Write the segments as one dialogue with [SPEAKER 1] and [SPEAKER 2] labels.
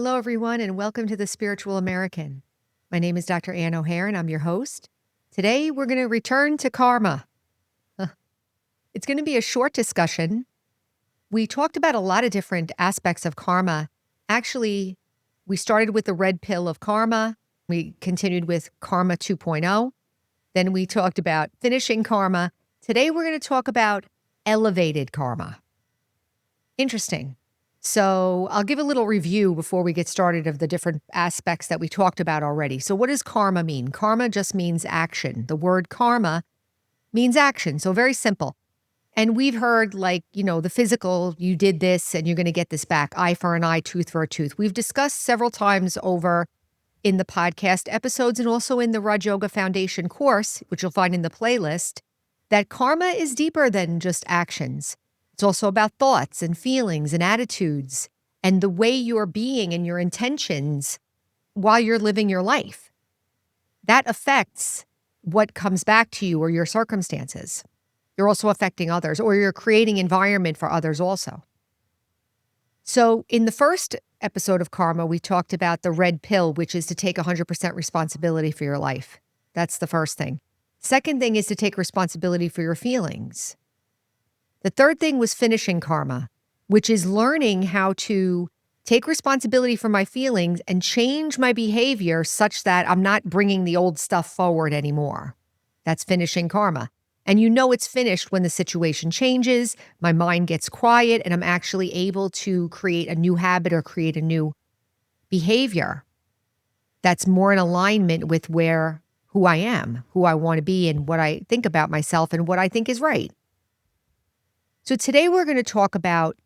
[SPEAKER 1] Hello, everyone, and welcome to The Spiritual American. My name is Dr. Ann O'Hare, and I'm your host. Today, we're going to return to karma. It's going to be a short discussion. We talked about a lot of different aspects of karma. Actually, we started with the red pill of karma. We continued with Karma 2.0. Then we talked about finishing karma. Today, we're going to talk about elevated karma. Interesting. So I'll give a little review before we get started of the different aspects that we talked about already. So what does karma mean? Karma just means action. The word karma means action. So very simple. And we've heard the physical, you did this and you're going to get this back. Eye for an eye, tooth for a tooth. We've discussed several times over in the podcast episodes and also in the Raj Yoga Foundation course, which you'll find in the playlist, that karma is deeper than just actions. It's also about thoughts and feelings and attitudes and the way you're being and your intentions while you're living your life. That affects what comes back to you or your circumstances. You're also affecting others, or you're creating environment for others also. So in the first episode of Karma, we talked about the red pill, which is to take 100% responsibility for your life. That's the first thing. Second thing is to take responsibility for your feelings. The third thing was finishing karma, which is learning how to take responsibility for my feelings and change my behavior such that I'm not bringing the old stuff forward anymore. That's finishing karma. And you know it's finished when the situation changes, my mind gets quiet, and I'm actually able to create a new habit or create a new behavior that's more in alignment with who I am, who I want to be, and what I think about myself and what I think is right. So today we're going to talk about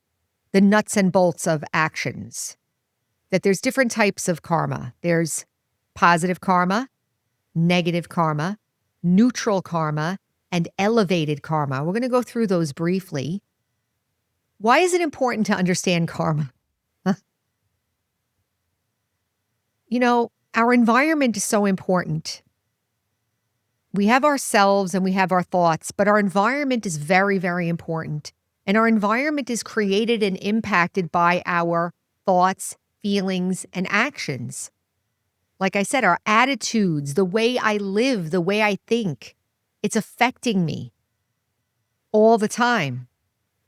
[SPEAKER 1] the nuts and bolts of actions, that there's different types of karma. There's positive karma, negative karma, neutral karma, and elevated karma. We're going to go through those briefly. Why is it important to understand karma? Our environment is so important. We have ourselves and we have our thoughts, but our environment is very, very important. And our environment is created and impacted by our thoughts, feelings, and actions. Like I said, our attitudes, the way I live, the way I think, it's affecting me all the time.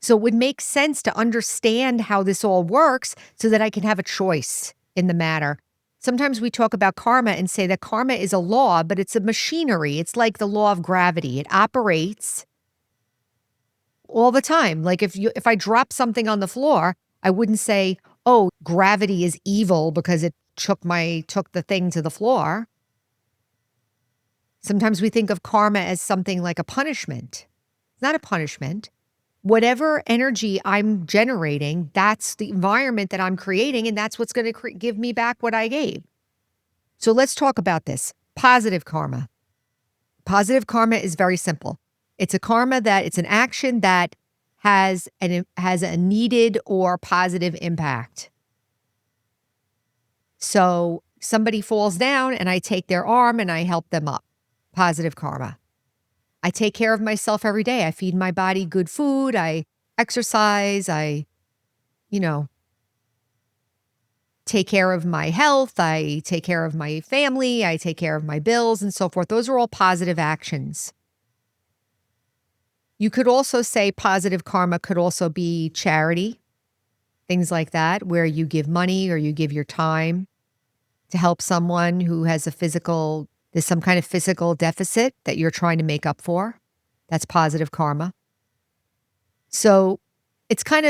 [SPEAKER 1] So it would make sense to understand how this all works so that I can have a choice in the matter. Sometimes we talk about karma and say that karma is a law, but it's a machinery. It's like the law of gravity. It operates all the time. Like if I drop something on the floor, I wouldn't say, "Oh, gravity is evil because it took the thing to the floor." Sometimes we think of karma as something like a punishment. It's not a punishment. Whatever energy I'm generating, that's the environment that I'm creating, and that's what's going to give me back what I gave. So let's talk about this. Positive karma. Positive karma is very simple. It's it's an action that has a needed or positive impact. So somebody falls down and I take their arm and I help them up. Positive karma. I take care of myself every day. I feed my body good food. I exercise. I take care of my health. I take care of my family. I take care of my bills and so forth. Those are all positive actions. You could also say positive karma could also be charity, things like that, where you give money or you give your time to help someone who has there's some kind of physical deficit that you're trying to make up for. That's positive karma. So that's kind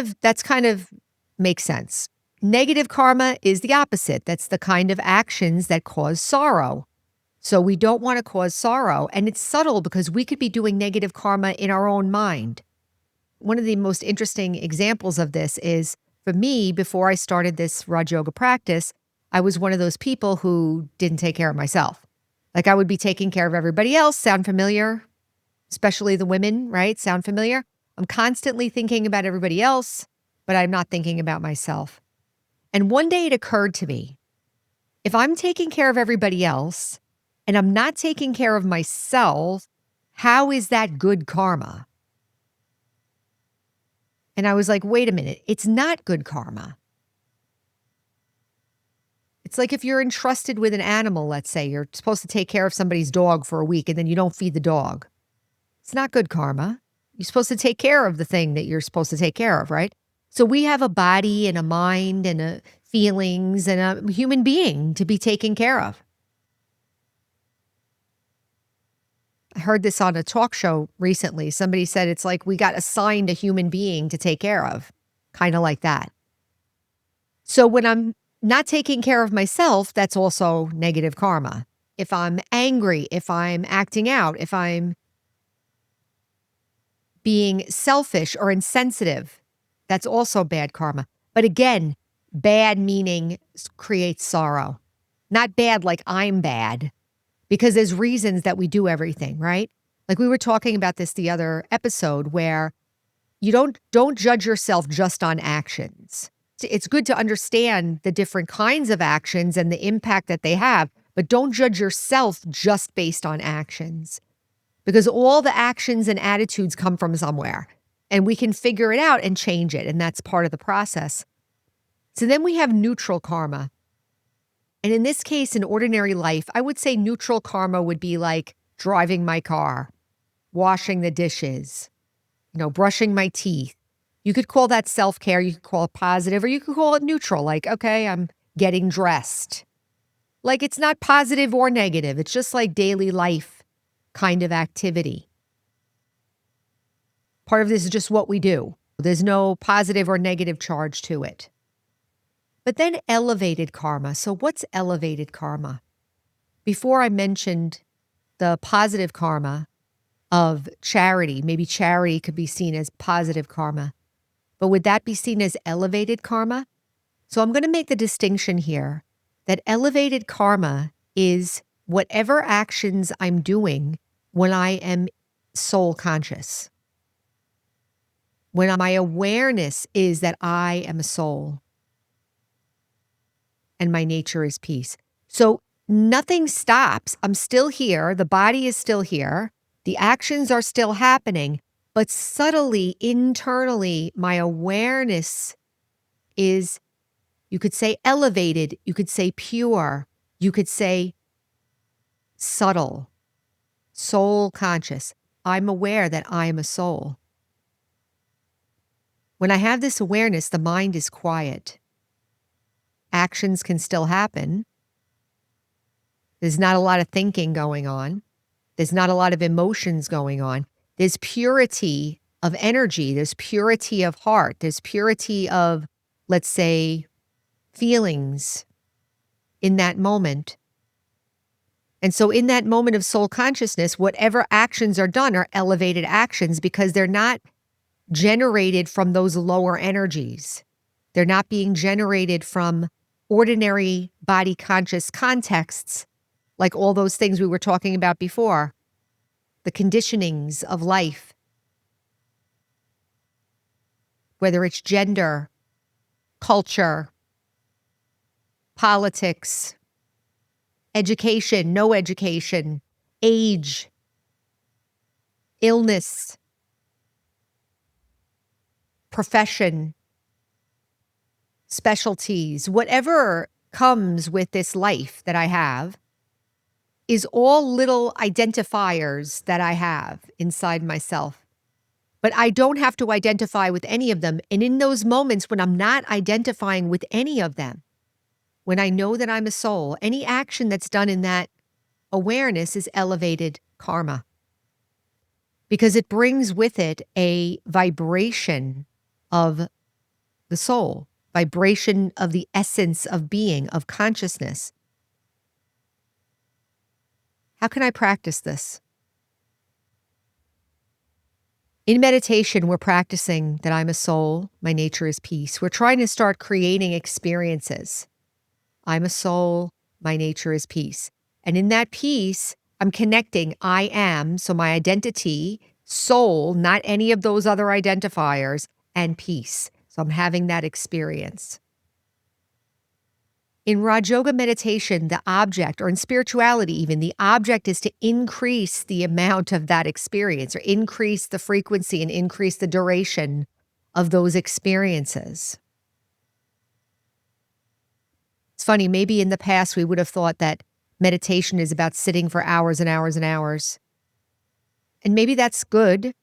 [SPEAKER 1] of makes sense. Negative karma is the opposite. That's the kind of actions that cause sorrow. So we don't want to cause sorrow. And it's subtle because we could be doing negative karma in our own mind. One of the most interesting examples of this is, for me, before I started this Raj Yoga practice, I was one of those people who didn't take care of myself. Like I would be taking care of everybody else. Sound familiar? Especially the women, right? Sound familiar? I'm constantly thinking about everybody else, but I'm not thinking about myself. And one day it occurred to me, if I'm taking care of everybody else and I'm not taking care of myself, how is that good karma? And I was like, wait a minute, it's not good karma. It's like if you're entrusted with an animal, let's say you're supposed to take care of somebody's dog for a week and then you don't feed the dog. It's not good karma. You're supposed to take care of the thing that you're supposed to take care of, right? So we have a body and a mind and feelings and a human being to be taken care of. I heard this on a talk show recently. Somebody said it's like we got assigned a human being to take care of, kind of like that. So when I'm not taking care of myself, that's also negative karma. If I'm angry, if I'm acting out, if I'm being selfish or insensitive, that's also bad karma. But again, bad meaning creates sorrow. Not bad like I'm bad, because there's reasons that we do everything, right? Like we were talking about this the other episode where you don't judge yourself just on actions. It's good to understand the different kinds of actions and the impact that they have, but don't judge yourself just based on actions. Because all the actions and attitudes come from somewhere, and we can figure it out and change it, and that's part of the process. So then we have neutral karma. And in this case, in ordinary life, I would say neutral karma would be like driving my car, washing the dishes, brushing my teeth. You could call that self-care, you could call it positive, or you could call it neutral, like, okay, I'm getting dressed. Like it's not positive or negative, it's just like daily life kind of activity. Part of this is just what we do. There's no positive or negative charge to it. But then elevated karma. So what's elevated karma? Before I mentioned the positive karma of charity, maybe charity could be seen as positive karma. But would that be seen as elevated karma? So I'm going to make the distinction here that elevated karma is whatever actions I'm doing when I am soul conscious. When my awareness is that I am a soul and my nature is peace. So nothing stops. I'm still here. The body is still here. The actions are still happening, but subtly, internally, my awareness is, you could say elevated, you could say pure, you could say subtle, soul conscious. I'm aware that I am a soul. When I have this awareness, the mind is quiet. Actions can still happen. There's not a lot of thinking going on. There's not a lot of emotions going on. There's purity of energy. There's purity of heart. There's purity of, let's say, feelings in that moment. And so in that moment of soul consciousness, whatever actions are done are elevated actions because they're not generated from those lower energies. They're not being generated from ordinary body conscious contexts, like all those things we were talking about before, the conditionings of life, whether it's gender, culture, politics, education, no education, age, illness, profession, specialties, whatever comes with this life that I have is all little identifiers that I have inside myself. But I don't have to identify with any of them. And in those moments when I'm not identifying with any of them, when I know that I'm a soul, any action that's done in that awareness is elevated karma. Because it brings with it a vibration of the soul, vibration of the essence of being, of consciousness. How can I practice this? In meditation, we're practicing that I'm a soul, my nature is peace. We're trying to start creating experiences. I'm a soul, my nature is peace. And in that peace, I'm connecting I am, so my identity, soul, not any of those other identifiers, and peace. So I'm having that experience. In Raj Yoga meditation, the object, or in spirituality even, the object is to increase the amount of that experience or increase the frequency and increase the duration of those experiences. It's funny, maybe in the past we would have thought that meditation is about sitting for hours and hours and hours. And maybe that's good.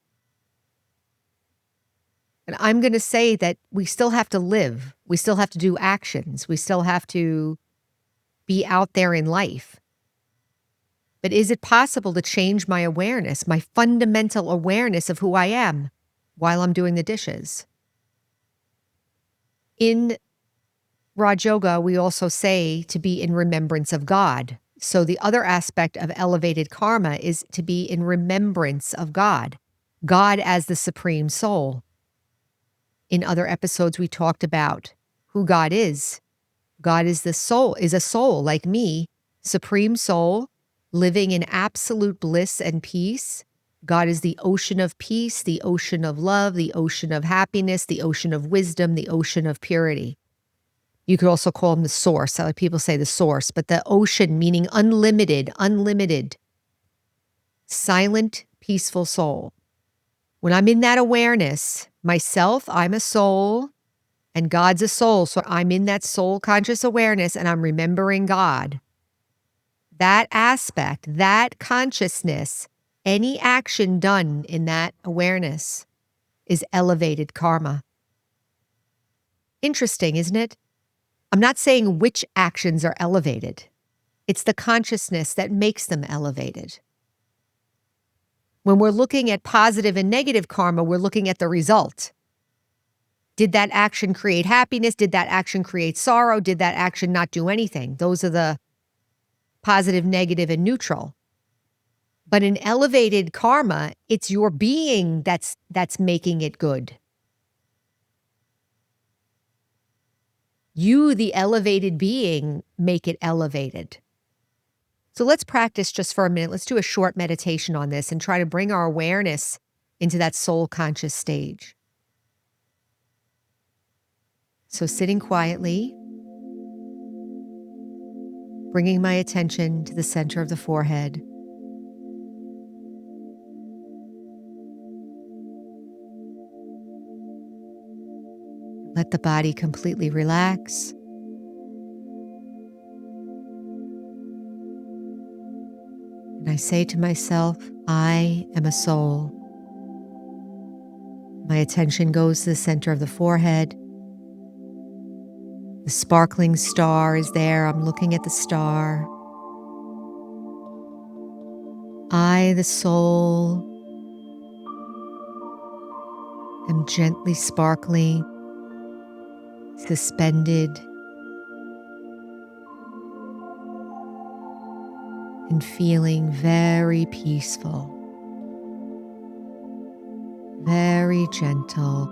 [SPEAKER 1] And I'm going to say that we still have to live. We still have to do actions. We still have to be out there in life. But is it possible to change my awareness, my fundamental awareness of who I am while I'm doing the dishes? In Raj Yoga, we also say to be in remembrance of God. So the other aspect of elevated karma is to be in remembrance of God, God as the supreme soul. In other episodes, we talked about who God is. God is the soul, is a soul like me, supreme soul, living in absolute bliss and peace. God is the ocean of peace, the ocean of love, the ocean of happiness, the ocean of wisdom, the ocean of purity. You could also call him the source. Other people say the source, but the ocean meaning unlimited, silent, peaceful soul. When I'm in that awareness, myself, I'm a soul, and God's a soul. So I'm in that soul conscious awareness and I'm remembering God. That aspect, that consciousness, any action done in that awareness is elevated karma. Interesting, isn't it? I'm not saying which actions are elevated. It's the consciousness that makes them elevated. When we're looking at positive and negative karma, we're looking at the result. Did that action create happiness? Did that action create sorrow? Did that action not do anything? Those are the positive, negative, and neutral. But in elevated karma, it's your being that's making it good. You, the elevated being, make it elevated. So let's practice just for a minute. Let's do a short meditation on this and try to bring our awareness into that soul conscious stage. So sitting quietly, bringing my attention to the center of the forehead. Let the body completely relax. And I say to myself, I am a soul. My attention goes to the center of the forehead. The sparkling star is there. I'm looking at the star. I, the soul, am gently sparkling, suspended, and feeling very peaceful, very gentle,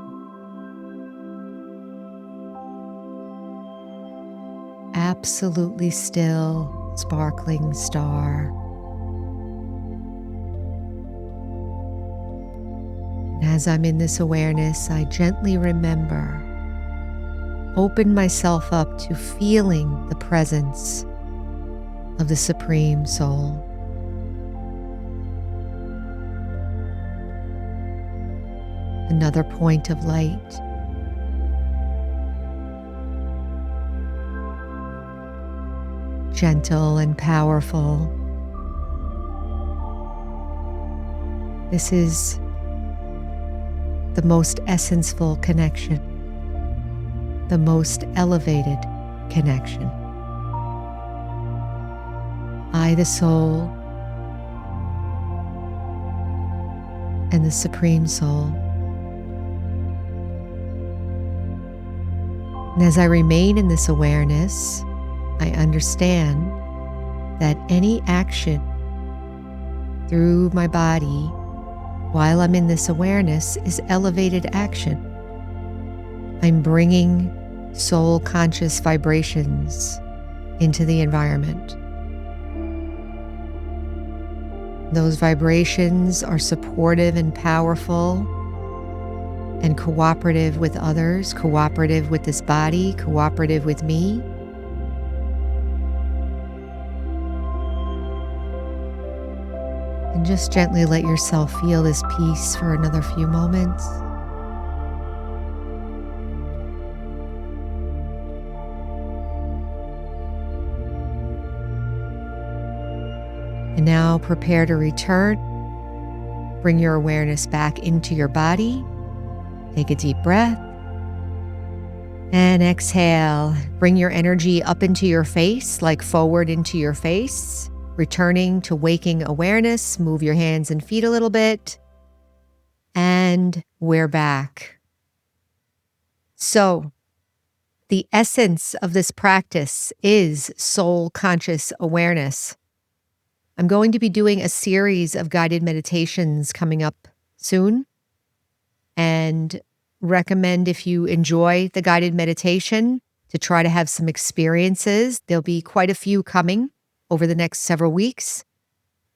[SPEAKER 1] absolutely still, sparkling star. And as I'm in this awareness, I gently remember, open myself up to feeling the presence of the Supreme Soul. Another point of light. Gentle and powerful. This is the most essential connection, the most elevated connection. I, the soul, and the Supreme Soul. And as I remain in this awareness, I understand that any action through my body while I'm in this awareness is elevated action. I'm bringing soul conscious vibrations into the environment. Those vibrations are supportive and powerful and cooperative with others, cooperative with this body, cooperative with me. And just gently let yourself feel this peace for another few moments. now prepare to return. Bring your awareness back into your body. Take a deep breath. And exhale. Bring your energy up into your face, like forward into your face. Returning to waking awareness. Move your hands and feet a little bit. And we're back. So, the essence of this practice is soul conscious awareness. I'm going to be doing a series of guided meditations coming up soon, and recommend, if you enjoy the guided meditation, to try to have some experiences. There'll be quite a few coming over the next several weeks,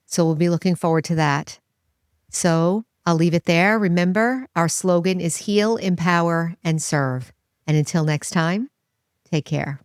[SPEAKER 1] so we'll be looking forward to that. So I'll leave it there. Remember, our slogan is heal, empower, and serve. And until next time, take care.